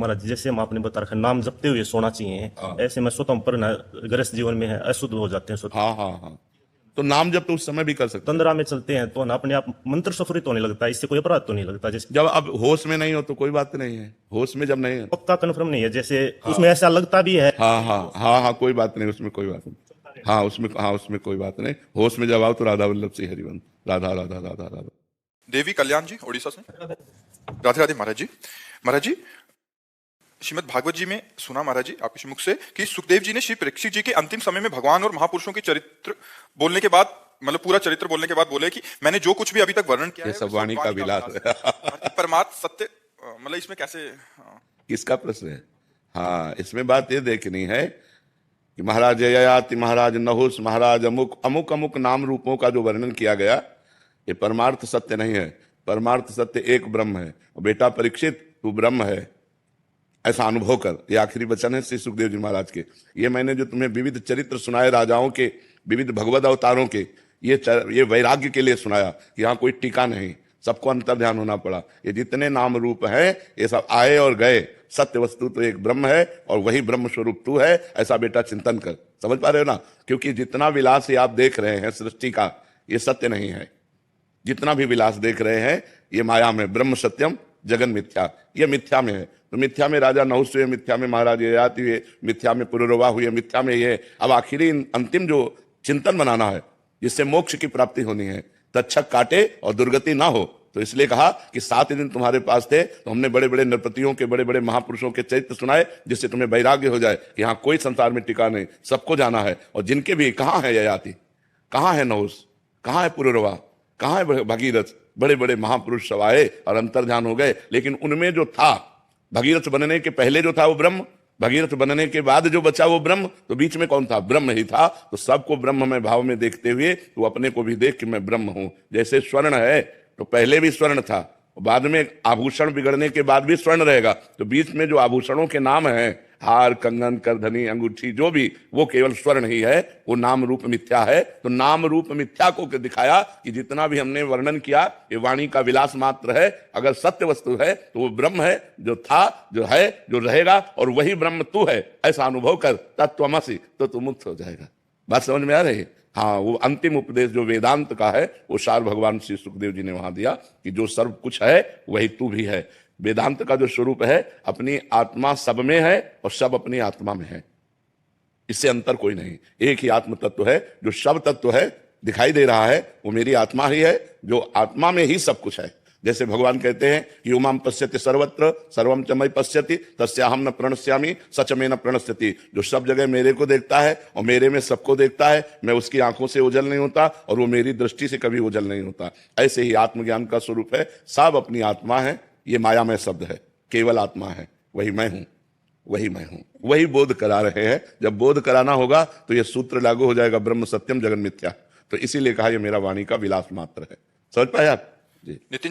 महाराज जैसे हम आपने बता रखा नाम जपते हुए सोना चाहिए, ऐसे में स्वतः पर गृहस्थ जीवन में है अशुद्ध हो जाते हैं स्वतः। हाँ हाँ हाँ, तो नाम जब तो उस समय भी कर सकते हैं। तंद्रा में चलते हैं तो ना अपने आप मंत्र सफरित होने लगता है, इससे कोई अपराध तो नहीं लगता। जैसे जब अब होश में नहीं हो तो कोई बात नहीं है, होश में जब नहीं है। पक्का कन्फर्म नहीं है, जैसे उसमें ऐसा लगता भी है। हाँ हाँ हाँ हाँ, कोई बात नहीं, उसमें कोई बात नहीं। हाँ उसमें कोई बात नहीं। होश में जब आओ तो राधा वल्लभ से हरिवंश, राधा राधा राधा राधा। देवी कल्याण जी उड़ीसा से। राधे राधे महाराज जी। महाराज जी, श्रीमद् भागवत जी में सुना महाराज जी आपके मुख से कि सुखदेव जी ने श्री परीक्षित जी के अंतिम समय में भगवान और महापुरुषों के चरित्र बोलने के बाद, मतलब पूरा चरित्र बोलने के बाद बोले कि मैंने जो कुछ भी अभी तक वर्णन किया ये है सब वाणी का विलास है। परमात्म सत्य, मतलब इसमें कैसे, किसका प्रश्न है? हाँ, इसमें बात ये देखनी है कि महाराज ययाति, महाराज नहुस, महाराज अमुक अमुक अमुक नाम रूपों का जो वर्णन किया गया, ये परमार्थ सत्य नहीं है। परमार्थ सत्य एक ब्रह्म है। बेटा परीक्षित, तू ब्रह्म है, ऐसा अनुभव कर। ये आखिरी वचन है श्री सुखदेव जी महाराज के। ये मैंने जो तुम्हें विविध चरित्र सुनाए राजाओं के, विविध भगवत अवतारों के, ये वैराग्य के लिए सुनाया कि यहाँ कोई टीका नहीं, सबको अंतर्ध्यान होना पड़ा। ये जितने नाम रूप हैं ये सब आए और गए, सत्य वस्तु तो एक ब्रह्म है और वही ब्रह्म स्वरूप तू है, ऐसा बेटा चिंतन कर। समझ पा रहे हो ना? क्योंकि जितना विलास ये आप देख रहे हैं सृष्टि का, ये सत्य नहीं है। जितना भी विलास देख रहे हैं ये माया में, ब्रह्म सत्यम जगन मिथ्या, ये मिथ्या में है। तो मिथ्या में राजा नहुस हुए, मिथ्या में महाराज ययाति हुए, मिथ्या में पुरुरवा हुए, मिथ्या में ये। अब आखिरी अंतिम जो चिंतन बनाना है जिससे मोक्ष की प्राप्ति होनी है, तक्षक काटे और दुर्गति ना हो, तो इसलिए कहा कि 7 दिन तुम्हारे पास थे तो हमने बड़े बड़े नृपतियों के, बड़े बड़े महापुरुषों के चरित्र सुनाए, जिससे तुम्हें वैराग्य हो जाए कि हाँ कोई संसार में टिका नहीं, सबको जाना है। और जिनके भी, कहाँ है ययाति, कहाँ है नहुस, कहाँ है पुरुरवा, कहाँ है भगीरथ, बड़े बड़े महापुरुष सब आए और अंतर्ध्यान हो गए। लेकिन उनमें जो था, भगीरथ बनने के पहले जो था वो ब्रह्म, भगीरथ बनने के बाद जो बचा वो ब्रह्म, तो बीच में कौन था? ब्रह्म ही था। तो सबको ब्रह्म में भाव में देखते हुए तो अपने को भी देख कि मैं ब्रह्म हूं। जैसे स्वर्ण है तो पहले भी स्वर्ण था, बाद में आभूषण बिगड़ने के बाद भी स्वर्ण रहेगा, तो बीच में जो आभूषणों के नाम हैं, हार, कंगन, करधनी, अंगूठी, जो भी, वो केवल स्वर्ण ही है, वो नाम रूप मिथ्या है। तो नाम रूप मिथ्या को दिखाया कि जितना भी हमने वर्णन किया ये वाणी का विलास मात्र है। अगर सत्य वस्तु है तो वो ब्रह्म है, जो था, जो है, जो रहेगा, और वही ब्रह्म तू है, ऐसा अनुभव कर, तत्त्वमसि, तो तू मुक्त हो जाएगा। बात समझ में आ रही है? हाँ, वो अंतिम उपदेश जो वेदांत का है वो सार भगवान श्री सुखदेव जी ने वहां दिया कि जो सर्व कुछ है वही तू भी है। वेदांत का जो स्वरूप है, अपनी आत्मा सब में है और सब अपनी आत्मा में है, इससे अंतर कोई नहीं। एक ही आत्म तत्व है, जो सब तत्व है दिखाई दे रहा है वो मेरी आत्मा ही है, जो आत्मा में ही सब कुछ है। जैसे भगवान कहते हैं कि उमाम पश्यति सर्वत्र सर्वम च मयि पश्यति तस्याहम न प्रणश्यामि सच में न प्रणश्यति। जो सब जगह मेरे को देखता है और मेरे में सबको देखता है, मैं उसकी आंखों से ओझल नहीं होता और वो मेरी दृष्टि से कभी ओझल नहीं होता। ऐसे ही आत्मज्ञान का स्वरूप है, सब अपनी आत्मा है। ये माया में शब्द है, केवल आत्मा है, वही मैं हूं, वही मैं हूं। वही बोध करा रहे हैं। जब बोध कराना होगा तो ये सूत्र लागू हो जाएगा, ब्रह्म सत्यम जगन मिथ्या। तो इसीलिए कहा ये मेरा वाणी का विलास मात्र है। समझ पाए आप जी? नितिन